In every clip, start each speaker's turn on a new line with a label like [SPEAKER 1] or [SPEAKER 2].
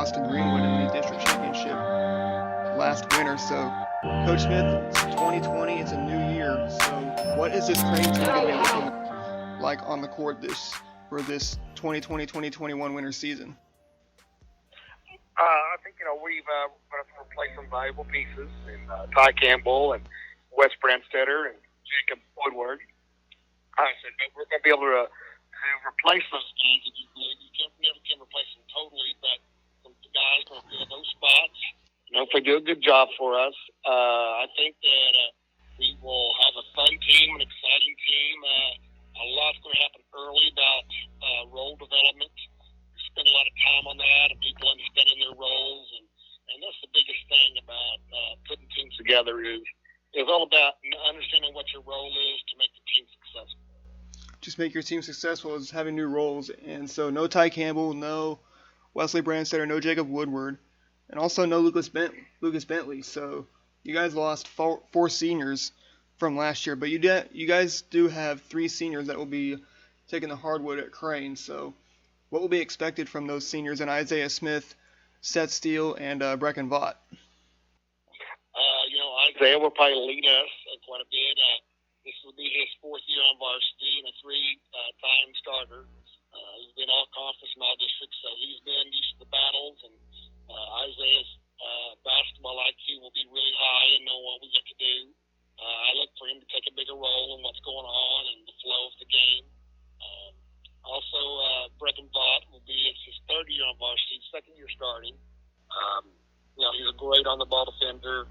[SPEAKER 1] lost to Greenwood in the district championship last winter. So, Coach Smith, it's 2020, it's a new year. So, what is this Crane team going to be looking like on the court for this 2020-2021 winter season?
[SPEAKER 2] I think, we've going to replace some valuable pieces in Ty Campbell and Wes Brandstetter and Jacob Woodward. I said, but we're going to be able to replace those guys. You never can replace them totally, but some guys will fill those spots. If they do a good job for us, I think that we will have a fun team, an exciting team. A lot's going to happen early about role development. We spend a lot of time on that, and people understanding their roles, and that's the biggest thing about putting teams together is all about understanding what your role is to make the team successful.
[SPEAKER 1] Just make your team successful is having new roles, and so no Ty Campbell, no Wesley Brandstetter, no Jacob Woodward, and also no Lucas Bentley. So you guys lost four seniors from last year, but you guys do have three seniors that will be taking the hardwood at Crane. So what will be expected from those seniors and Isaiah Smith, Seth Steele, and Brecken Vaught?
[SPEAKER 2] Isaiah will probably lead us quite a bit. This will be his fourth year on varsity and a three-time starter. He's been all conference and all districts, so he's been used to the battles. And Isaiah's basketball IQ will be really high and know what we get to do. I look for him to take a bigger role in what's going on and the flow of the game. Also, Brecken Vaught will be his third year on varsity, second year starting. He's a great on-the-ball defender.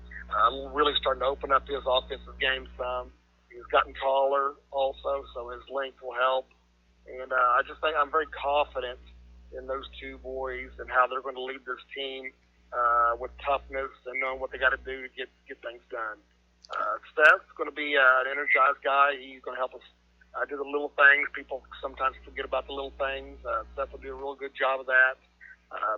[SPEAKER 2] Really starting to open up his offensive game some. He's gotten taller also, so his length will help. And I just think I'm very confident in those two boys and how they're going to lead this team with toughness and knowing what they got to do to get things done. Seth's going to be an energized guy. He's going to help us do the little things. People sometimes forget about the little things. Seth will do a real good job of that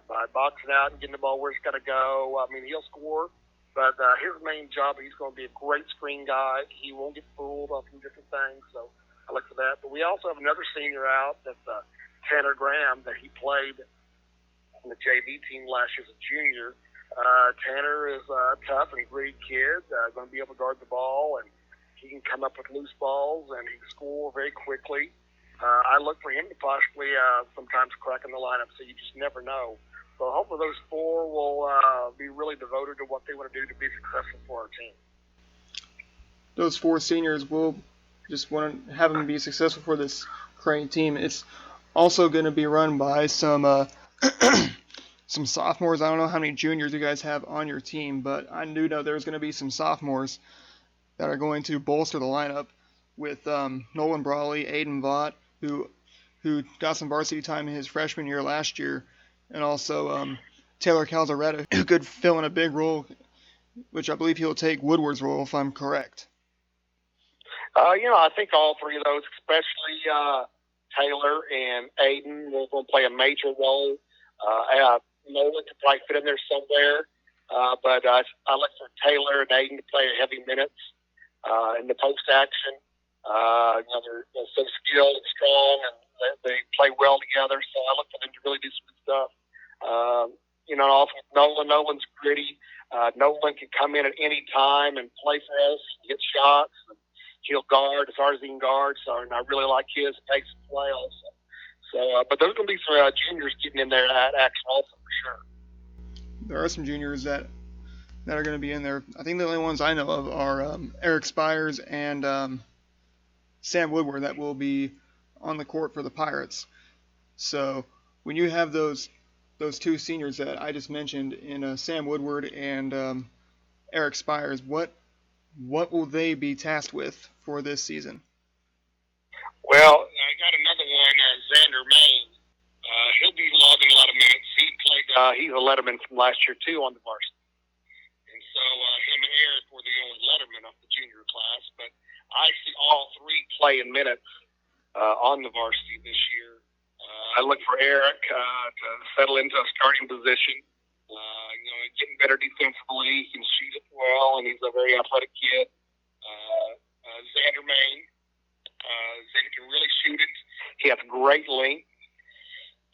[SPEAKER 2] by boxing out and getting the ball where it's got to go. I mean, he'll score. But his main job, he's going to be a great screen guy. He won't get fooled on some different things, so I look for that. But we also have another senior out, that's Tanner Graham, that he played on the JV team last year as a junior. Tanner is a tough and gritty kid, going to be able to guard the ball, and he can come up with loose balls, and he can score very quickly. I look for him to possibly sometimes crack in the lineup, so you just never know. So hopefully those four will be really devoted to what they want to do to be successful for our team.
[SPEAKER 1] Those four seniors will just want to have them be successful for this Crane team. It's also going to be run by some some sophomores. I don't know how many juniors you guys have on your team, but I do know there's going to be some sophomores that are going to bolster the lineup with Nolan Brawly, Aiden Vaught, who got some varsity time in his freshman year last year, and also Taylor Calzaretta, who could fill in a big role, which I believe he'll take Woodward's role, if I'm correct.
[SPEAKER 2] I think all three of those, especially Taylor and Aiden, will play a major role. Nolan could probably fit in there somewhere, but I look for Taylor and Aiden to play heavy minutes in the post action. They're so skilled and strong, and they play well together. So I look for them to really do some good stuff. Also Nolan's gritty. Nolan can come in at any time and play for us, get shots, and he'll guard as hard as he can guard. So, and I really like his pace of play also. So, but there's going to be some juniors getting in there at action also for sure.
[SPEAKER 1] There are some juniors that are going to be in there. I think the only ones I know of are Eric Spires and Sam Woodward that will be on the court for the Pirates. So when you have those two seniors that I just mentioned in Sam Woodward and Eric Spires, what will they be tasked with for this season?
[SPEAKER 2] Well, I got another one, Xander Maine. He'll be logging a lot of minutes. He's a letterman from last year too on the varsity. And so him and Eric were the only lettermen of the junior class, but I see all three playing minutes on the varsity this year. I look for Eric to settle into a starting position. Getting better defensively. He can shoot it well, and he's a very athletic kid. Xander Maine. Xander can really shoot it. He has great length.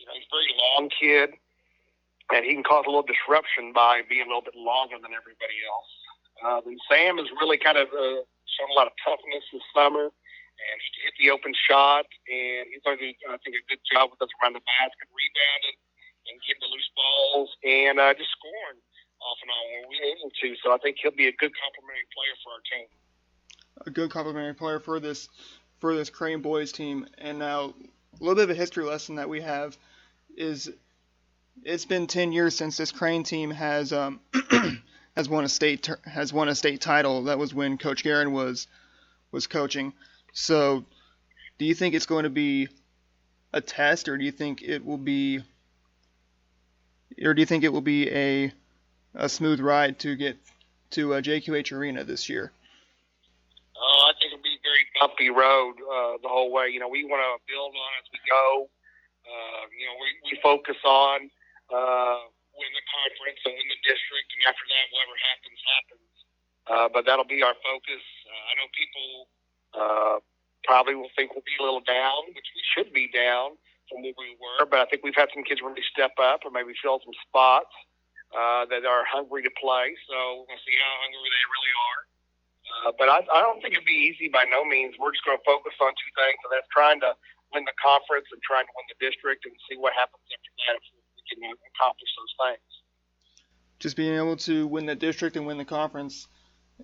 [SPEAKER 2] He's a very long kid. and he can cause a little disruption by being a little bit longer than everybody else. Then Sam has really kind of shown a lot of toughness this summer, and he hit the open shot, and he's going to do, I think, a good job with us around the basket, rebounding and getting the loose balls, and just scoring off and on when we need him to. So I think he'll be a good complementary player for our team.
[SPEAKER 1] A good complementary player for this Crane boys team. And now a little bit of a history lesson that we have is it's been 10 years since this Crane team has has won a state title. That was when Coach Guerin was coaching. So do you think it's going to be a test, or do you think it will be a smooth ride to get to JQH Arena this year?
[SPEAKER 2] I think it'll be a very bumpy road the whole way. We want to build on as we go. We focus on win the conference and win the district, and after that, whatever happens, happens. But that'll be our focus. I know people probably will think we'll be a little down, which we should be down from where we were, but I think we've had some kids really step up or maybe fill some spots that are hungry to play, so we'll see how hungry they really are. But I don't think it'll be easy by no means. We're just going to focus on two things, and that's trying to win the conference and trying to win the district and see what happens after that if we can accomplish those things.
[SPEAKER 1] Just being able to win the district and win the conference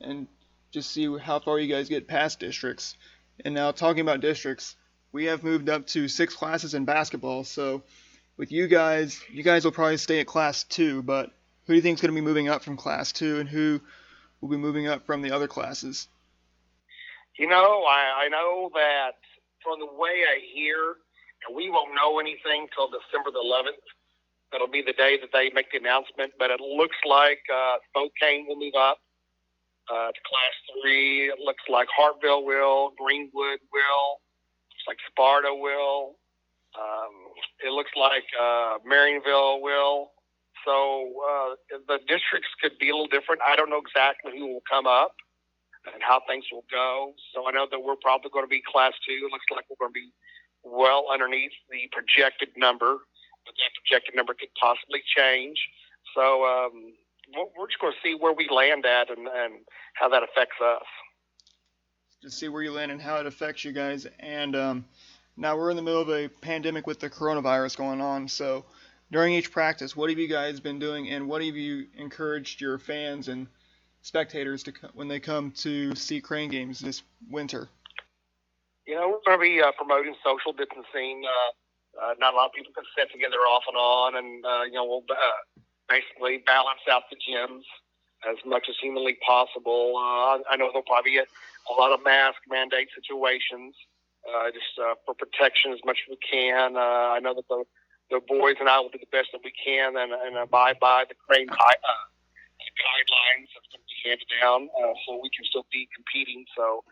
[SPEAKER 1] and just see how far you guys get past districts. And now talking about districts, we have moved up to 6 classes in basketball, so with you guys will probably stay at Class 2, but who do you think is going to be moving up from Class 2 and who will be moving up from the other classes?
[SPEAKER 2] I know that from the way I hear, and we won't know anything till December the 11th. That'll be the day that they make the announcement, but it looks like Spokane will move up to Class 3. It looks like Hartville will, Greenwood will, looks like Sparta will. It looks like Marionville will. So the districts could be a little different. I don't know exactly who will come up and how things will go. So I know that we're probably going to be Class 2. It looks like we're going to be well underneath the projected number, but that projected number could possibly change. So we're just going to see where we land at and how that affects us.
[SPEAKER 1] Just see where you land and how it affects you guys. And now we're in the middle of a pandemic with the coronavirus going on. So during each practice, what have you guys been doing, and what have you encouraged your fans and spectators to when they come to see Crane games this winter?
[SPEAKER 2] We're going to be promoting social distancing. Not a lot of people can sit together off and on, and we'll basically balance out the gyms as much as humanly possible. I know there'll probably be a lot of mask mandate situations, just for protection as much as we can. I know that the boys and I will do the best that we can and abide by the Crane guidelines that's going to be handed down so we can still be competing. So,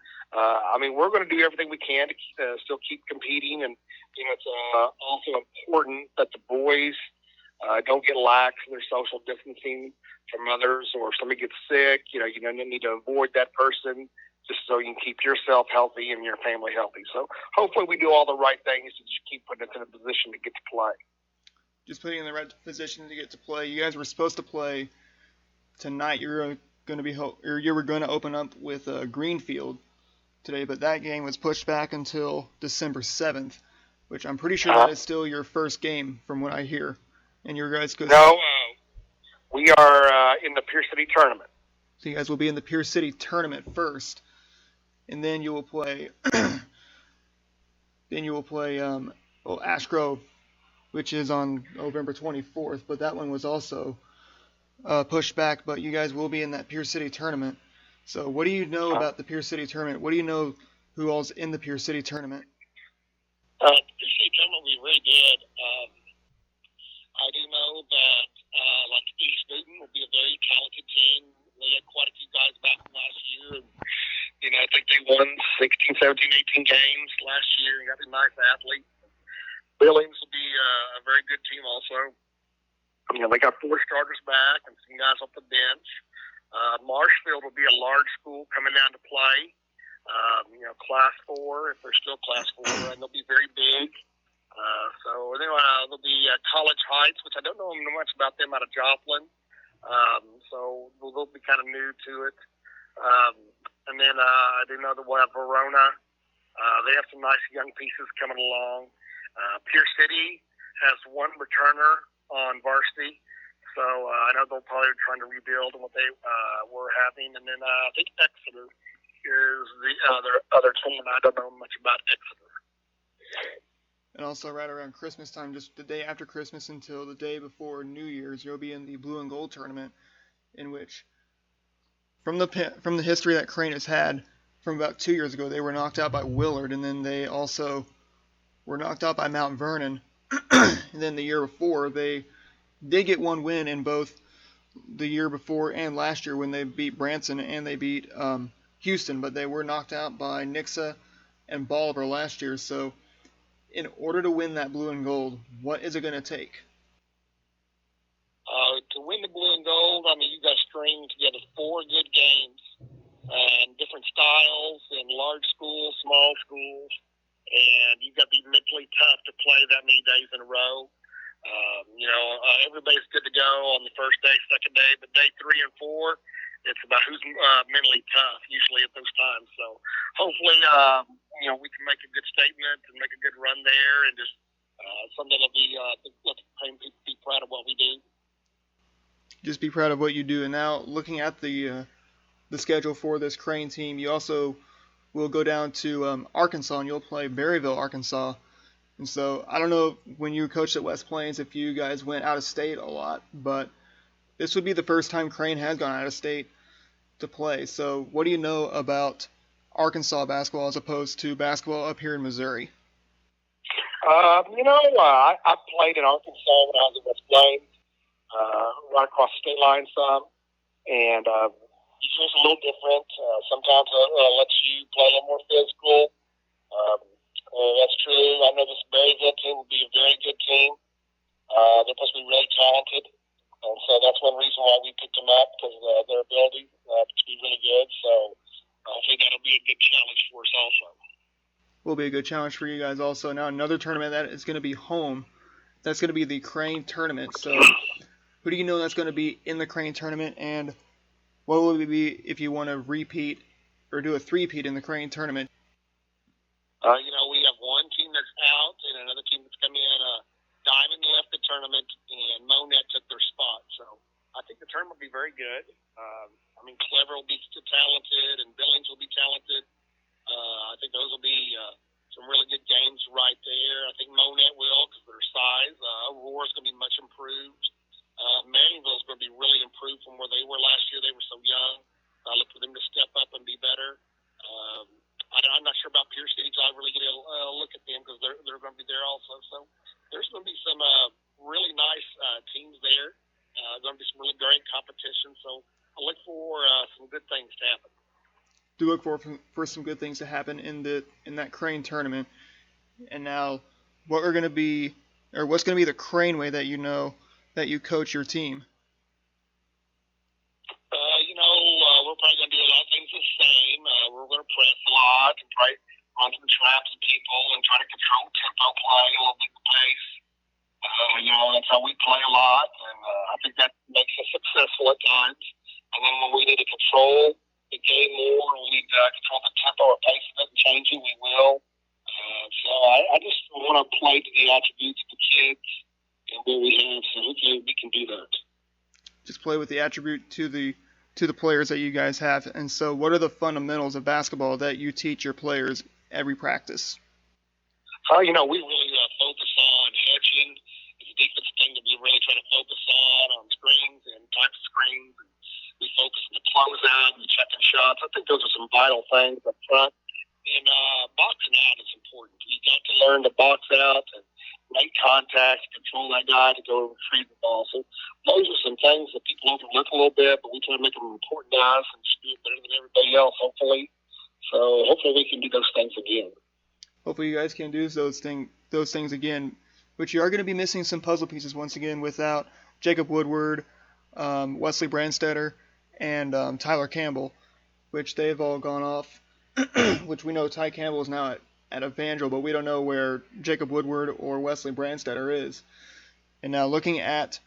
[SPEAKER 2] we're going to do everything we can to still keep competing. And, it's also important that the boys don't get lax in their social distancing from others, or if somebody gets sick, you need to avoid that person just so you can keep yourself healthy and your family healthy. So hopefully we do all the right things to just keep putting us in a position to get to play.
[SPEAKER 1] Just putting in the right position to get to play. You guys were supposed to play tonight. You were going to open up with Greenfield today, but that game was pushed back until December 7th, which I'm pretty sure that is still your first game from what I hear. And your guys could...
[SPEAKER 2] No, we are in the Pierce City tournament.
[SPEAKER 1] So you guys will be in the Pierce City tournament first, and then you will play Ash Grove, which is on November 24th, but that one was also pushed back, but you guys will be in that Pierce City tournament. So what do you know about the Pierce City tournament? What do you know who all's in the Pierce City tournament?
[SPEAKER 2] The Pierce City tournament will be very good. I do know that East Newton will be a very talented team. They had quite a few guys back from last year, and I think they won 16, 17, 18 games last year and got a nice athlete. Billings will be a very good team also. They got 4 starters back and some guys off the bench. Marshfield will be a large school coming down to play. Class 4, if they're still Class 4, and they'll be very big. So there'll will be College Heights, which I don't know much about them out of Joplin. So they'll be kind of new to it. And then I do know that we'll have Verona. They have some nice young pieces coming along. Pierce City has one returner on varsity. So I know they'll probably be trying to rebuild on what they were having. And then I think Exeter is the other team. I don't know much about Exeter.
[SPEAKER 1] And also right around Christmas time, just the day after Christmas until the day before New Year's, you'll be in the Blue and Gold tournament, in which, from the history that Crane has had, from about 2 years ago, they were knocked out by Willard, and then they also were knocked out by Mount Vernon. And then the year before, they did get one win in both the year before and last year when they beat Branson and they beat Houston, but they were knocked out by Nixa and Bolivar last year. So in order to win that Blue and Gold, what is it going to take?
[SPEAKER 2] To win the Blue and Gold, I mean, you got to string together 4 good games and different styles in large schools, small schools, and you've got to be mentally tough to play that many days in a row. Everybody's good to go on the first day, second day, but day 3 and 4, it's about who's mentally tough usually at those times. So hopefully, we can make a good statement and make a good run there, and just something that'll be let the people be proud of what we do.
[SPEAKER 1] Just be proud of what you do. And now, looking at the schedule for this Crane team, you also will go down to Arkansas, and you'll play Berryville, Arkansas. And so I don't know when you coached at West Plains if you guys went out of state a lot, but this would be the first time Crane has gone out of state to play. So what do you know about Arkansas basketball as opposed to basketball up here in Missouri?
[SPEAKER 2] I played in Arkansas when I was at West Plains, right across the state line some, and usually it's a little different. Sometimes it lets you play a little more physical. That's true. I know this Berryville team will be a very good team. They're supposed to be really talented, and so that's one reason why we picked them up, because of their ability to be really good. So I think that'll be a good challenge for us also.
[SPEAKER 1] Will be a good challenge for you guys also. Now another tournament that is going to be home. That's going to be the Crane tournament. So who do you know that's going to be in the Crane tournament, and what will it be if you want to repeat or do a three-peat in the Crane tournament?
[SPEAKER 2] We have one team that's out and another team that's come in. Diamond left the tournament, and Monet took their spot. So I think the tournament will be very good. Clever will be talented, and Billings will be talented. I think those will be some really good games right there. I think Monet will, because of their size. Aurora's going to be much improved. Maryville's going to be really improved from where they were last year. They were so young. I look for them to step up and be better. I'm not sure about Pierce City, so I really get a look at them because they're going to be there also. So there's going to be some really nice teams there. Going to be some really great competition. So I look for some good things to happen.
[SPEAKER 1] Do look for some good things to happen in that Crane tournament. And now, what's going to be the Crane way that that you coach your team?
[SPEAKER 2] We're probably going to do a lot of things the same. We're going to press a lot and try run some traps at people and try to control tempo play a little bit the pace. That's how we play a lot, and I think that makes us successful at times. And then when we need to control the game more, and we need to control the tempo or pace of it and change it, we will. So I just want to play to the attributes of the kids and what we have, so hopefully we can do that.
[SPEAKER 1] Just play with the attribute to the players that you guys have. And so what are the fundamentals of basketball that you teach your players every practice?
[SPEAKER 2] We really focus on hedging. It's a defensive thing that we really try to focus on screens and types of screens. And we focus on the closeout and checking shots. I think those are some vital things up front. And boxing out is important. You got to learn to box out and make contact, control that guy to go retrieve the ball. So those are some things that people overlook a little bit, but we try to make them important guys and just do it better than everybody else, hopefully. So hopefully we can do those things again.
[SPEAKER 1] Hopefully you guys can do those things again, but you are going to be missing some puzzle pieces once again without Jacob Woodward, Wesley Brandstetter, and Tyler Campbell, which they've all gone off, which we know Ty Campbell is now at at Evangel, but we don't know where Jacob Woodward or Wesley Brandstetter is. And now looking at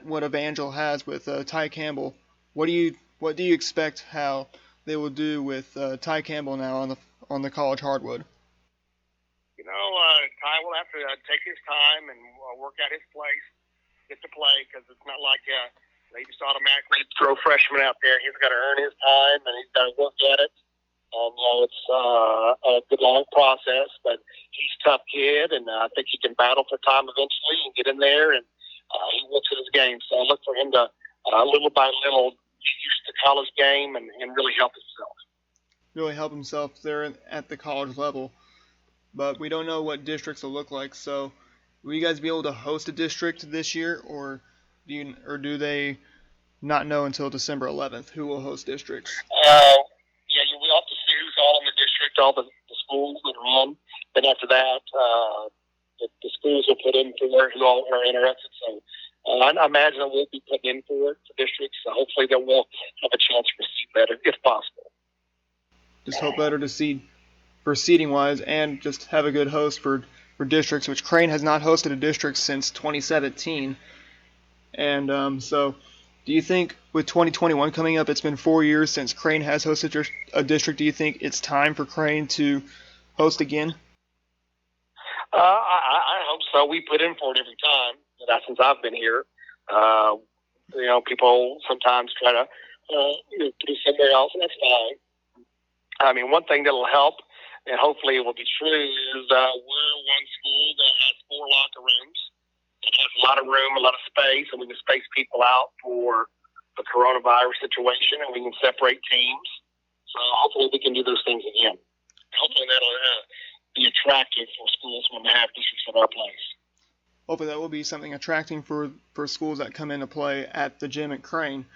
[SPEAKER 1] what Evangel has with Ty Campbell, what do you expect how they will do with Ty Campbell now on the college hardwood?
[SPEAKER 2] Ty will have to take his time and work out his place, get to play, because it's not like they just automatically throw freshmen out there. He's got to earn his time, and he's got to work at it. It's a good, long process, but he's a tough kid, and I think he can battle for time eventually and get in there, and he looks at his game. So I look for him to, little by little, get used to the college game and really help himself.
[SPEAKER 1] Really help himself there at the college level. But we don't know what districts will look like, so will you guys be able to host a district this year, or do they not know until December 11th who will host districts?
[SPEAKER 2] We'll have to see who's all in the district, all the schools that are on. Then after that, the schools will put in for who all are interested. So I imagine that we'll be putting in for districts, so hopefully that we'll have a chance to seed better, if possible.
[SPEAKER 1] Just hope better to seed for seeding-wise, and just have a good host for districts, which Crane has not hosted a district since 2017. And so do you think with 2021 coming up, it's been 4 years since Crane has hosted a district, do you think it's time for Crane to host again?
[SPEAKER 2] I hope so. We put in for it every time since I've been here. People sometimes try to do somewhere else, and that's fine. I mean, one thing that'll help, and hopefully it will be true, is we're one school that has 4 locker rooms. It has a lot of room, a lot of space, and we can space people out for the coronavirus situation, and we can separate teams. So hopefully we can do those things again. Hopefully that'll be attractive for schools when they have districts at our place.
[SPEAKER 1] Hopefully that will be something attracting for schools that come into play at the gym at Crane.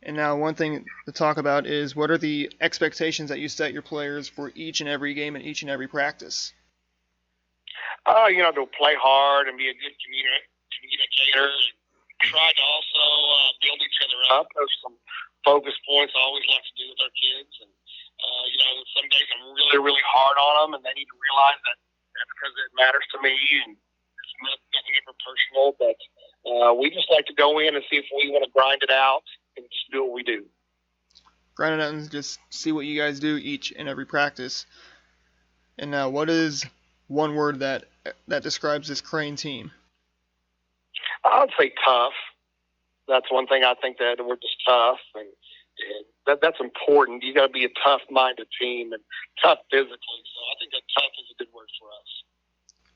[SPEAKER 1] And now one thing to talk about is, what are the expectations that you set your players for each and every game and each and every practice?
[SPEAKER 2] To play hard and be a good communicator, and try to also build each other up. There's some focus points I always like to do with our kids. And, some days I'm really, really hard on them, and they need to realize that that's because it matters to me, and it's nothing ever personal. But we just like to go in and see if we want to grind it out and just do what we do.
[SPEAKER 1] Grind it out and just see what you guys do each and every practice. And now, what is one word that describes this Crane team?
[SPEAKER 2] I would say tough. That's one thing. I think that we're just tough, and that's important. You got to be a tough-minded team and tough physically. So I think that tough is a good word for us.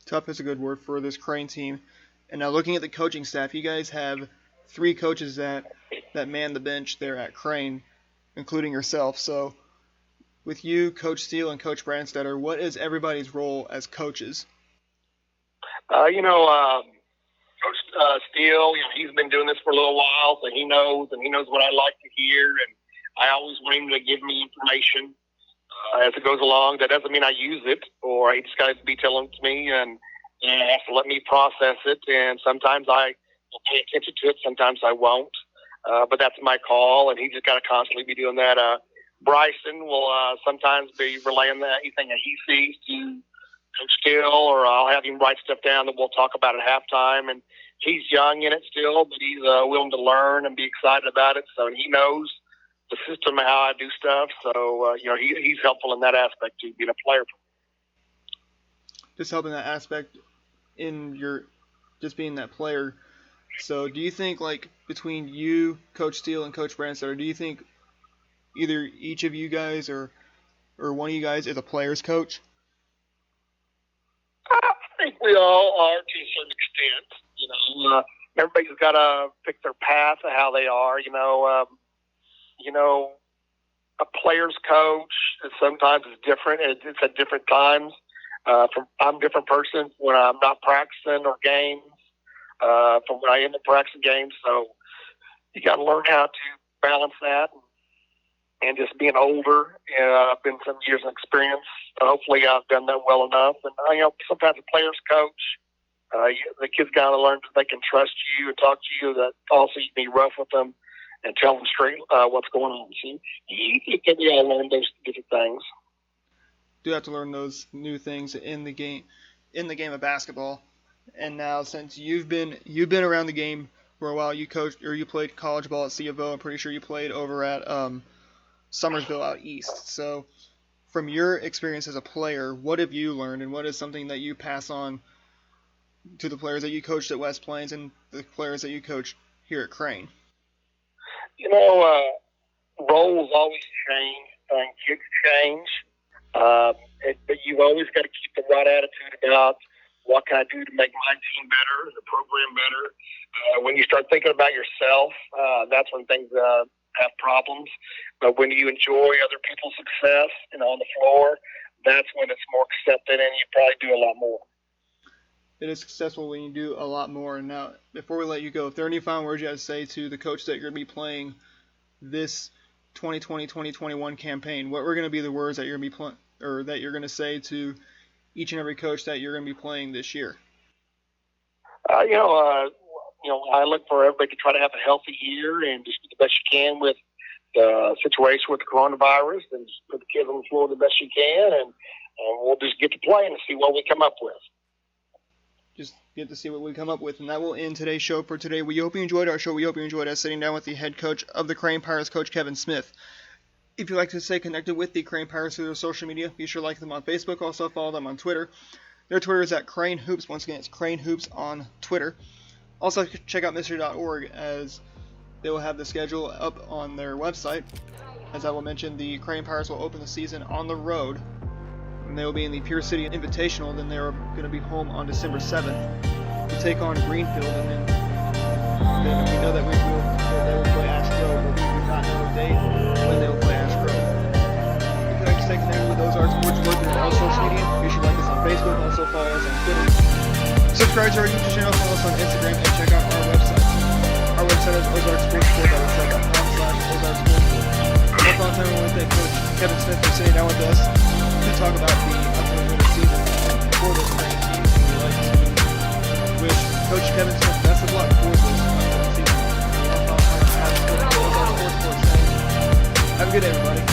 [SPEAKER 1] Tough is a good word for this Crane team. And now, looking at the coaching staff, you guys have 3 coaches that man the bench there at Crane, including yourself. So, with you, Coach Steele, and Coach Brandstetter, what is everybody's role as coaches?
[SPEAKER 2] Coach Steele, he's been doing this for a little while, so he knows what I like to hear, and I always want him to give me information as it goes along. That doesn't mean I use it, or he just got to be telling it to me, and has to let me process it, and sometimes I will pay attention to it, sometimes I won't, but that's my call, and he just got to constantly be doing that. Bryson will sometimes be relaying anything that he sees to Coach Steele, or I'll have him write stuff down that we'll talk about at halftime. And he's young in it still, but he's willing to learn and be excited about it. So he knows the system and how I do stuff. So he's helpful in that aspect too, being a player.
[SPEAKER 1] Just helping that aspect in your just being that player. So do you think, like, between you, Coach Steele, and Coach Brandstetter, do you think either each of you guys or one of you guys is a player's coach?
[SPEAKER 2] I think we all are to a certain extent. Everybody's got to pick their path of how they are. A player's coach sometimes is different. It's at different times. I'm a different person when I'm not practicing or games from when I am in practicing games. So you got to learn how to balance that. And just being older, I've been some years of experience. Hopefully, I've done that well enough. And sometimes a player's coach, the kids got to learn that they can trust you and talk to you. That also you can be rough with them and tell them straight what's going on. So you think that we all learn those different things.
[SPEAKER 1] do have to learn those new things in the game of basketball. And now, since you've been around the game for a while, you coached or you played college ball at C of O. I'm pretty sure you played over at Summersville out east. So, from your experience as a player, what have you learned, and what is something that you pass on to the players that you coached at West Plains and the players that you coached here at Crane?
[SPEAKER 2] Roles always change, kids change, but you've always got to keep the right attitude about what can I do to make my team better, the program better. When you start thinking about yourself, that's when things have problems. But when you enjoy other people's success and on the floor, that's when it's more accepted and you probably do a lot more.
[SPEAKER 1] It is successful when you do a lot more. And now, before we let you go, if there are any final words you have to say to the coach that you're going to be playing this 2020-2021 campaign, what were going to be the words that you're going to be that you're going to say to each and every coach that you're going to be playing this year?
[SPEAKER 2] I look for everybody to try to have a healthy year and just do the best you can with the situation with the coronavirus, and just put the kids on the floor the best you can, and we'll just get to play and see what we come up with.
[SPEAKER 1] Just get to see what we come up with, and that will end today's show for today. We hope you enjoyed our show. We hope you enjoyed us sitting down with the head coach of the Crane Pirates, Coach Kevin Smith. If you'd like to stay connected with the Crane Pirates through their social media, be sure to like them on Facebook. Also follow them on Twitter. Their Twitter is at Crane Hoops. Once again, it's Crane Hoops on Twitter. Also, check out Mystery.org, as they will have the schedule up on their website. As I will mention, the Crane Pirates will open the season on the road, and they will be in the Pure City Invitational. Then they are going to be home on December 7th to take on Greenfield, and then we know that they will play Ash Grove, but we do not know the date when they will play Ash Grove. If you'd like to stay connected with Ozarks Sports Work on all social media, be sure to like us on Facebook. Also follow us on Twitter. Subscribe to our YouTube channel, follow us on Instagram, and check out our website. Our website is ozarksportsport.com/ozarksportsport. One final time, I want to thank Coach Kevin Smith for sitting down with us to talk about the upcoming winter season for this Crane team. And we'd like to wish Coach Kevin Smith best of luck for this upcoming season. Have a good day, everybody.